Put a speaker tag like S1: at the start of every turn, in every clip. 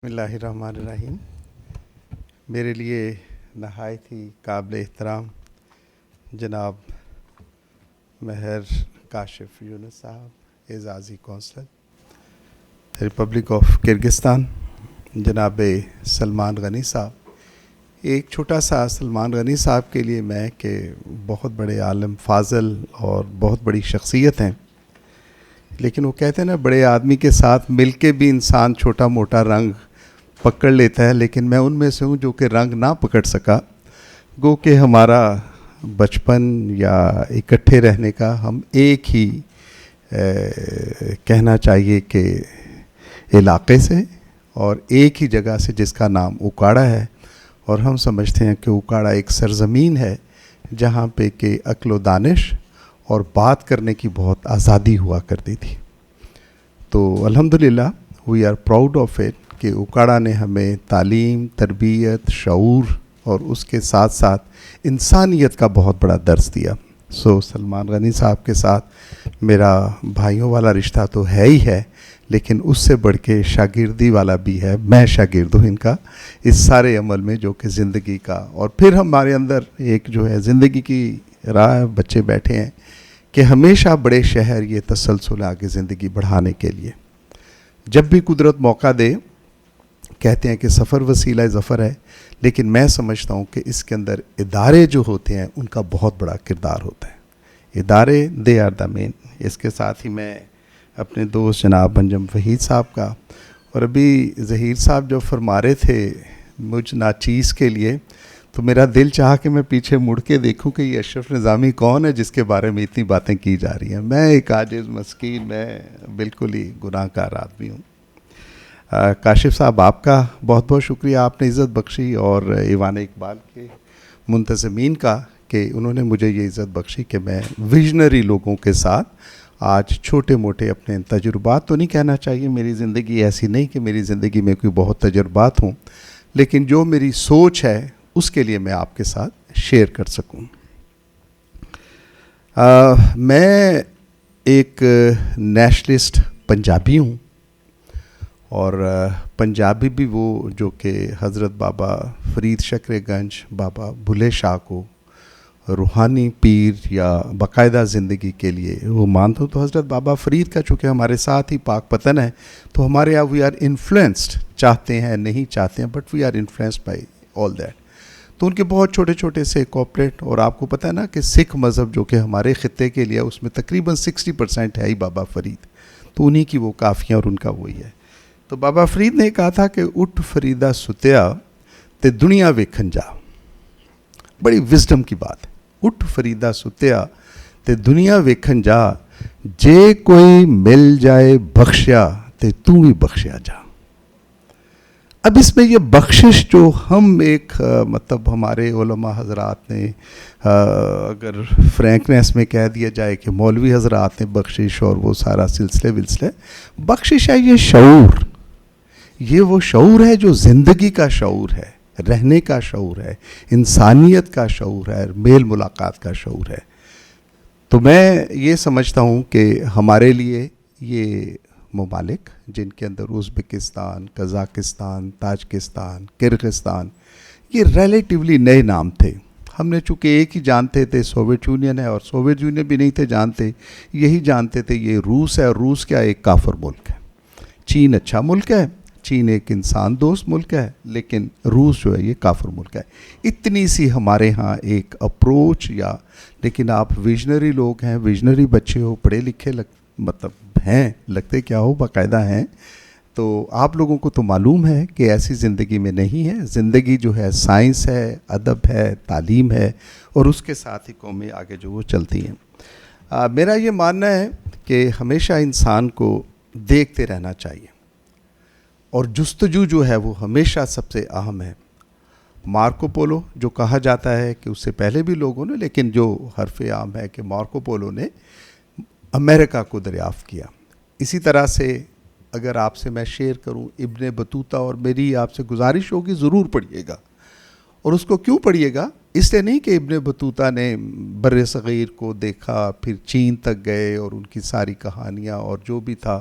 S1: بسم اللہ الرحمن الرحیم. میرے لیے نہایت ہی قابل احترام جناب مہر کاشف یونس صاحب اعزازی کونسل ریپبلک آف کرگستان، جناب سلمان غنی صاحب. ایک چھوٹا سا سلمان غنی صاحب کے لیے میں کہ بہت بڑے عالم فاضل اور بہت بڑی شخصیت ہیں، لیکن وہ کہتے ہیں نا بڑے آدمی کے ساتھ مل کے بھی انسان چھوٹا موٹا رنگ پکڑ لیتا ہے، لیکن میں ان میں سے ہوں جو کہ رنگ نہ پکڑ سکا. گو کہ ہمارا بچپن یا اکٹھے رہنے کا ہم ایک ہی کہنا چاہیے کہ علاقے سے اور ایک ہی جگہ سے جس کا نام اکاڑا ہے، اور ہم سمجھتے ہیں کہ اکاڑا ایک سرزمین ہے جہاں پہ کہ عقل و دانش اور بات کرنے کی بہت آزادی ہوا کرتی تھی. تو الحمدللہ we are proud of it کہ اکاڑا نے ہمیں تعلیم، تربیت، شعور اور اس کے ساتھ ساتھ انسانیت کا بہت بڑا درس دیا. سلمان غنی صاحب کے ساتھ میرا بھائیوں والا رشتہ تو ہے ہی ہے، لیکن اس سے بڑھ کے شاگردی والا بھی ہے. میں شاگرد ہوں ان کا اس سارے عمل میں جو کہ زندگی کا، اور پھر ہمارے اندر ایک جو ہے زندگی کی راہ بچے بیٹھے ہیں کہ ہمیشہ بڑے شہر یہ تسلسل آگے زندگی بڑھانے کے لیے جب بھی قدرت موقع دے کہتے ہیں کہ سفر وسیلہ ظفر ہے، لیکن میں سمجھتا ہوں کہ اس کے اندر ادارے جو ہوتے ہیں ان کا بہت بڑا کردار ہوتا ہے. ادارے دے آر دا مین. اس کے ساتھ ہی میں اپنے دوست جناب انجم وحید صاحب کا، اور ابھی ظہیر صاحب جو فرما رہے تھے مجھ ناچیز کے لیے، تو میرا دل چاہا کہ میں پیچھے مڑ کے دیکھوں کہ یہ اشرف نظامی کون ہے جس کے بارے میں اتنی باتیں کی جا رہی ہیں. میں ایک عاجز مسکین، میں بالکل ہی گناہ کار آدمی ہوں. کاشف صاحب آپ کا بہت بہت شکریہ، آپ نے عزت بخشی، اور ایوان اقبال کے منتظمین کا کہ انہوں نے مجھے یہ عزت بخشی کہ میں ویژنری لوگوں کے ساتھ آج چھوٹے موٹے اپنے تجربات تو نہیں کہنا چاہیے، میری زندگی ایسی نہیں کہ میری زندگی میں کوئی بہت تجربات ہوں، لیکن جو میری سوچ ہے اس کے لیے میں آپ کے ساتھ شیئر کر سکوں. میں ایک نیشنلسٹ پنجابی ہوں، اور پنجابی بھی وہ جو کہ حضرت بابا فرید شکر گنج بابا بھلے شاہ کو روحانی پیر یا باقاعدہ زندگی کے لیے وہ مانتا ہوں. تو حضرت بابا فرید کا چونکہ ہمارے ساتھ ہی پاک پتن ہے، تو ہمارے یہاں وی آر انفلوئنسڈ، چاہتے ہیں نہیں چاہتے ہیں but we are influenced by all that. تو ان کے بہت چھوٹے چھوٹے سے کوپریٹ، اور آپ کو پتہ ہے نا کہ سکھ مذہب جو کہ ہمارے خطے کے لیے اس میں تقریباً 60% ہے ہی بابا فرید، تو انہی کی وہ کافیاں اور ان کا وہی ہے. تو بابا فرید نے کہا تھا کہ اٹھ فریدہ ستیا تے دنیا ویکھن جا. بڑی وزڈم کی بات ہے. اٹھ فریدہ ستیا تے دنیا ویکھن جا، جے کوئی مل جائے بخشیا تے تو بھی بخشیا جا. اب اس میں یہ بخشش جو ہم ایک مطلب ہمارے علماء حضرات نے اگر فرینکنیس میں کہہ دیا جائے کہ مولوی حضرات نے بخشش اور وہ سارا سلسلے بخشش ہے، یہ شعور، یہ وہ شعور ہے جو زندگی کا شعور ہے، رہنے کا شعور ہے، انسانیت کا شعور ہے، میل ملاقات کا شعور ہے. تو میں یہ سمجھتا ہوں کہ ہمارے لیے یہ ممالک جن کے اندر ازبکستان، قزاقستان، تاجکستان، کرغستان، یہ ریلیٹیولی نئے نام تھے. ہم نے چونکہ ایک ہی جانتے تھے سوویت یونین ہے، اور سوویت یونین بھی نہیں تھے جانتے، یہی جانتے تھے یہ روس ہے، اور روس کیا ایک کافر ملک ہے. چین اچھا ملک ہے، چین ایک انسان دوست ملک ہے، لیکن روس جو ہے یہ کافر ملک ہے. اتنی سی ہمارے ہاں ایک اپروچ، یا لیکن آپ ویژنری لوگ ہیں، ویژنری بچے ہو، پڑھے لکھے مطلب ہیں، لگتے کیا ہو باقاعدہ ہیں، تو آپ لوگوں کو تو معلوم ہے کہ ایسی زندگی میں نہیں ہے. زندگی جو ہے سائنس ہے، ادب ہے، تعلیم ہے، اور اس کے ساتھ ہی قومیں آگے جو وہ چلتی ہیں. میرا یہ ماننا ہے کہ ہمیشہ انسان کو دیکھتے رہنا چاہیے، اور جستجو جو ہے وہ ہمیشہ سب سے اہم ہے. مارکو پولو جو کہا جاتا ہے کہ اس سے پہلے بھی لوگوں نے، لیکن جو حرف عام ہے کہ مارکو پولو نے امریکہ کو دریافت کیا. اسی طرح سے اگر آپ سے میں شیئر کروں ابن بطوطہ، اور میری آپ سے گزارش ہوگی ضرور پڑھیے گا. اور اس کو کیوں پڑھیے گا؟ اس لیے نہیں کہ ابن بطوطہ نے بر صغیر کو دیکھا، پھر چین تک گئے اور ان کی ساری کہانیاں اور جو بھی تھا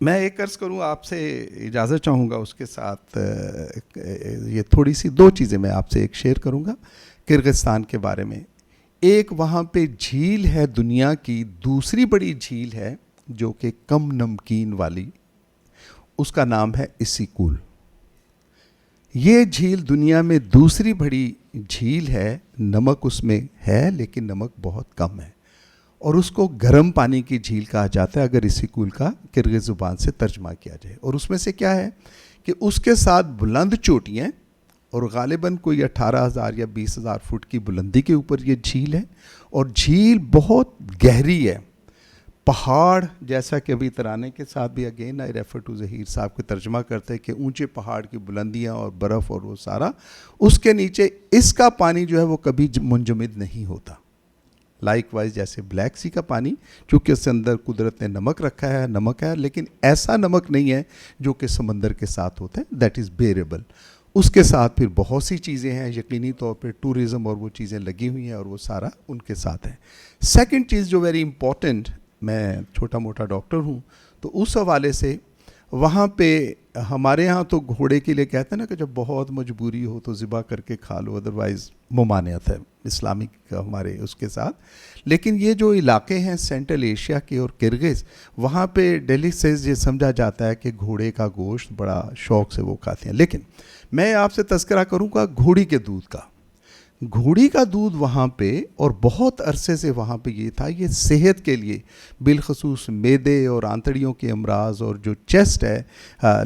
S1: میں ایک عرض کروں آپ سے اجازت چاہوں گا، اس کے ساتھ یہ تھوڑی سی دو چیزیں میں آپ سے ایک شیئر کروں گا کرغزستان کے بارے میں. ایک وہاں پہ جھیل ہے دنیا کی دوسری بڑی جھیل ہے جو کہ کم نمکین والی، اس کا نام ہے اسیکول. یہ جھیل دنیا میں دوسری بڑی جھیل ہے، نمک اس میں ہے لیکن نمک بہت کم ہے، اور اس کو گرم پانی کی جھیل کہا جاتا ہے اگر اسیکول کا کرغز زبان سے ترجمہ کیا جائے. اور اس میں سے کیا ہے کہ اس کے ساتھ بلند چوٹیاں، اور غالباً کوئی 18,000 یا 20,000 فٹ کی بلندی کے اوپر یہ جھیل ہے، اور جھیل بہت گہری ہے. پہاڑ جیسا کہ ابھی ترانے کے ساتھ بھی again I refer to Zaheer sahib کے ترجمہ کرتے ہیں کہ اونچے پہاڑ کی بلندیاں اور برف اور وہ سارا، اس کے نیچے اس کا پانی جو ہے وہ کبھی منجمد نہیں ہوتا. لائک وائز جیسے بلیک سی کا پانی، چونکہ اس کے اندر قدرت نے نمک رکھا ہے، نمک ہے لیکن ایسا نمک نہیں ہے جو کہ سمندر کے ساتھ ہوتا ہے، دیٹ از بیئریبل. اس کے ساتھ پھر بہت سی چیزیں ہیں، یقینی طور پہ ٹورزم اور وہ چیزیں لگی ہوئی ہیں اور وہ سارا ان کے ساتھ ہے. سیکنڈ چیز جو ویری امپورٹنٹ، میں چھوٹا موٹا ڈاکٹر ہوں تو اس حوالے سے وہاں پہ ہمارے ہاں تو گھوڑے کے لیے کہتے ہیں نا کہ جب بہت مجبوری ہو تو ذبح کر کے کھا لو، ادروائز ممانعت ہے اسلامک ہمارے اس کے ساتھ. لیکن یہ جو علاقے ہیں سینٹرل ایشیا کے اور کرغز، وہاں پہ دہلی سے یہ سمجھا جاتا ہے کہ گھوڑے کا گوشت بڑا شوق سے وہ کھاتے ہیں. لیکن میں آپ سے تذکرہ کروں گا گھوڑی کے دودھ کا. گھوڑی کا دودھ وہاں پہ، اور بہت عرصے سے وہاں پہ یہ تھا، یہ صحت کے لیے بالخصوص معدے اور آنتڑیوں کے امراض اور جو چیسٹ ہے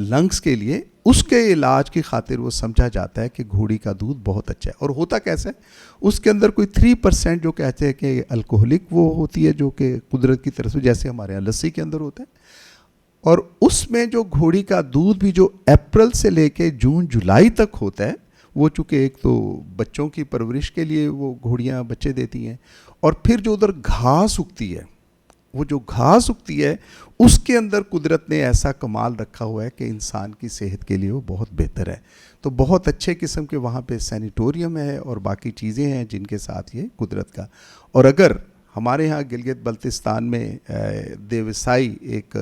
S1: لنگس کے لیے، اس کے علاج کی خاطر وہ سمجھا جاتا ہے کہ گھوڑی کا دودھ بہت اچھا ہے. اور ہوتا کیسے ہے، اس کے اندر کوئی 3% جو کہتے ہیں کہ الکوہلک وہ ہوتی ہے جو کہ قدرت کی طرف سے، جیسے ہمارے یہاں لسی کے اندر ہوتا ہے. اور اس میں جو گھوڑی کا دودھ بھی جو اپریل سے لے کے جون جولائی تک ہوتا ہے، وہ چونکہ ایک تو بچوں کی پرورش کے لیے وہ گھوڑیاں بچے دیتی ہیں، اور پھر جو ادھر گھاس اگتی ہے، وہ جو گھاس اگتی ہے اس کے اندر قدرت نے ایسا کمال رکھا ہوا ہے کہ انسان کی صحت کے لیے وہ بہت بہتر ہے. تو بہت اچھے قسم کے وہاں پہ سینیٹوریم ہے اور باقی چیزیں ہیں جن کے ساتھ یہ قدرت کا. اور اگر ہمارے ہاں گلگت بلتستان میں دیوسائی ایک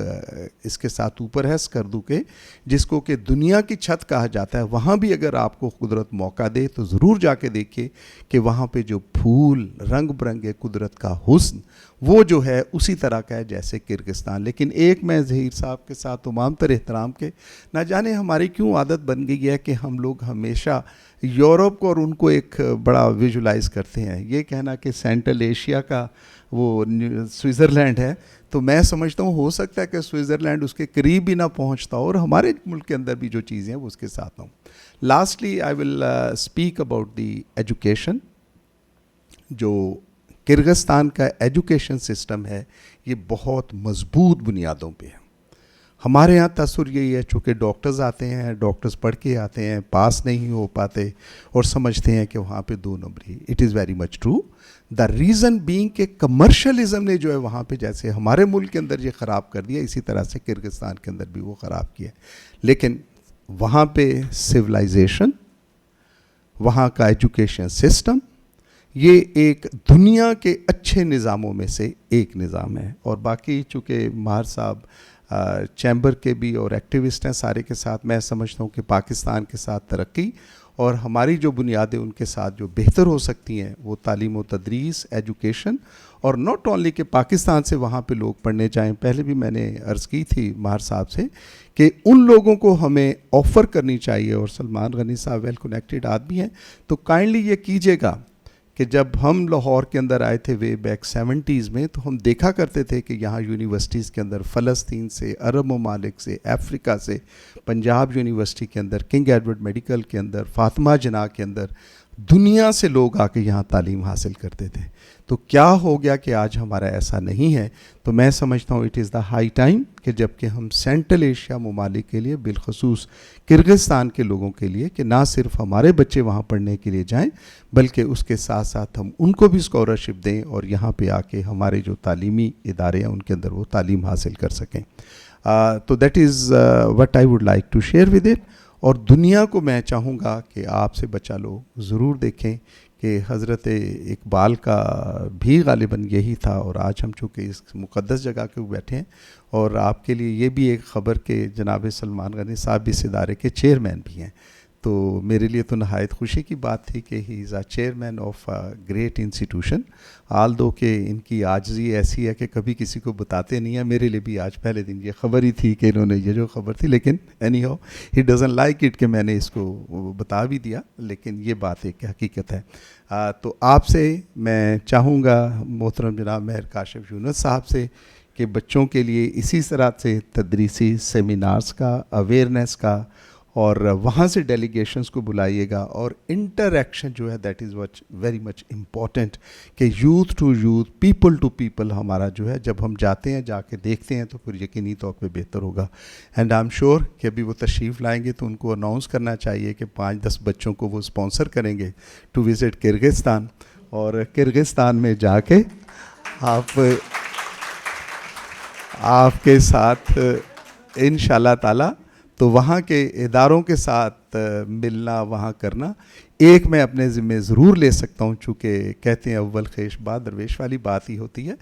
S1: اس کے ساتھ اوپر ہے اسکردو کے، جس کو کہ دنیا کی چھت کہا جاتا ہے، وہاں بھی اگر آپ کو قدرت موقع دے تو ضرور جا کے دیکھیے کہ وہاں پہ جو پھول رنگ برنگے قدرت کا حسن وہ جو ہے اسی طرح کا ہے جیسے کرغزستان. لیکن ایک میں ظہیر صاحب کے ساتھ تمام تر احترام کے، نہ جانے ہماری کیوں عادت بن گئی ہے کہ ہم لوگ ہمیشہ یورپ کو اور ان کو ایک بڑا ویژولائز کرتے ہیں. یہ کہنا کہ سینٹرل ایشیا کا وہ سوئٹزرلینڈ ہے، تو میں سمجھتا ہوں ہو سکتا ہے کہ سوئٹزرلینڈ اس کے قریب بھی نہ پہنچتا ہو، اور ہمارے ملک کے اندر بھی جو چیزیں ہیں وہ اس کے ساتھ ہوں. Lastly I will speak about the education. جو کرغزستان کا ایجوکیشن سسٹم ہے یہ بہت مضبوط بنیادوں پہ ہے. ہمارے ہاں تصور یہی ہے، چونکہ ڈاکٹرز آتے ہیں، ڈاکٹرز پڑھ کے آتے ہیں، پاس نہیں ہو پاتے اور سمجھتے ہیں کہ وہاں پہ 2 نمبری. It is very much true. The reason being کہ کمرشلزم نے جو ہے وہاں پہ جیسے ہمارے ملک کے اندر یہ خراب کر دیا، اسی طرح سے کرغزستان کے اندر بھی وہ خراب کیا. لیکن وہاں پہ سویلائزیشن، وہاں کا ایجوکیشن سسٹم، یہ ایک دنیا کے اچھے نظاموں میں سے ایک نظام ہے. اور باقی چونکہ ماہر صاحب چیمبر کے بھی اور ایکٹیوسٹ ہیں سارے کے ساتھ، میں سمجھتا ہوں کہ پاکستان کے ساتھ ترقی اور ہماری جو بنیادیں ان کے ساتھ جو بہتر ہو سکتی ہیں وہ تعلیم و تدریس، ایجوکیشن، اور ناٹ اونلی کہ پاکستان سے وہاں پہ لوگ پڑھنے جائیں. پہلے بھی میں نے عرض کی تھی ماہر صاحب سے کہ ان لوگوں کو ہمیں آفر کرنی چاہیے، اور سلمان غنی صاحب ویل کنیکٹڈ آدمی ہیں، تو کائنڈلی یہ کیجیے گا کہ جب ہم لاہور کے اندر آئے تھے وے بیک 70s میں، تو ہم دیکھا کرتے تھے کہ یہاں یونیورسٹیز کے اندر فلسطین سے، عرب ممالک سے، افریقہ سے، پنجاب یونیورسٹی کے اندر، کنگ ایڈورڈ میڈیکل کے اندر، فاطمہ جناح کے اندر، دنیا سے لوگ آ کے یہاں تعلیم حاصل کرتے تھے. تو کیا ہو گیا کہ آج ہمارا ایسا نہیں ہے؟ تو میں سمجھتا ہوں it is the high time کہ جب کہ ہم سینٹرل ایشیا ممالک کے لیے، بالخصوص کرغزستان کے لوگوں کے لیے، کہ نہ صرف ہمارے بچے وہاں پڑھنے کے لیے جائیں بلکہ اس کے ساتھ ساتھ ہم ان کو بھی اسکالرشپ دیں اور یہاں پہ آ کے ہمارے جو تعلیمی ادارے ہیں ان کے اندر وہ تعلیم حاصل کر سکیں. تو that is what I would like to share with it. اور دنیا کو میں چاہوں گا کہ آپ سے بچہ لوگ ضرور دیکھیں کہ حضرت اقبال کا بھی غالباً یہی تھا. اور آج ہم چونکہ اس مقدس جگہ کے بیٹھے ہیں اور آپ کے لیے یہ بھی ایک خبر کہ جناب سلمان غنی صاحب اس ادارے کے چیئرمین بھی ہیں, تو میرے لیے تو نہایت خوشی کی بات تھی کہ he is a chairman of a great institution. Although کہ ان کی عاجزی ایسی ہے کہ کبھی کسی کو بتاتے نہیں ہیں. میرے لیے بھی آج پہلے دن یہ خبر ہی تھی کہ انہوں نے یہ جو خبر تھی, لیکن any how he doesn't like it کہ میں نے اس کو بتا بھی دیا, لیکن یہ بات ایک حقیقت ہے. تو آپ سے میں چاہوں گا محترم جناب مہر کاشف یونس صاحب سے کہ بچوں کے لیے اسی طرح سے تدریسی سیمینارز کا, اویئرنیس کا, اور وہاں سے ڈیلیگیشنز کو بلائیے گا, اور انٹریکشن جو ہے that is what very much important کہ youth to youth, people to people ہمارا جو ہے جب ہم جاتے ہیں, جا کے دیکھتے ہیں تو پھر یقینی طور پہ بہتر ہوگا. اینڈ آئی ایم شیور کہ ابھی وہ تشریف لائیں گے تو ان کو اناؤنس کرنا چاہیے کہ 5-10 بچوں کو وہ اسپانسر کریں گے ٹو وزٹ کرغزستان, اور کرغزستان میں جا کے آپ کے ساتھ انشاءاللہ تعالی تو وہاں کے اداروں کے ساتھ ملنا, وہاں کرنا, ایک میں اپنے ذمہ ضرور لے سکتا ہوں, چونکہ کہتے ہیں اول خیش بعد درویش والی بات ہی ہوتی ہے.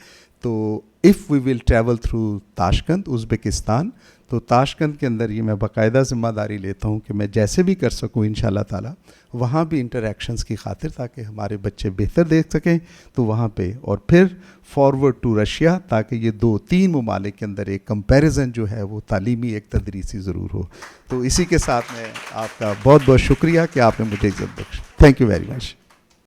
S1: تو if we will travel through Tashkent Uzbekistan, تو تاشقند کے اندر یہ میں باقاعدہ ذمہ داری لیتا ہوں کہ میں جیسے بھی کر سکوں انشاءاللہ تعالی وہاں بھی انٹریکشنز کی خاطر, تاکہ ہمارے بچے بہتر دیکھ سکیں تو وہاں پہ, اور پھر فارورڈ ٹو رشیا, تاکہ یہ 2-3 ممالک کے اندر ایک کمپیریزن جو ہے وہ تعلیمی ایک تدریسی ضرور ہو. تو اسی کے ساتھ میں آپ کا بہت بہت شکریہ کہ آپ نے مجھے عزت بخشی. Thank you very much.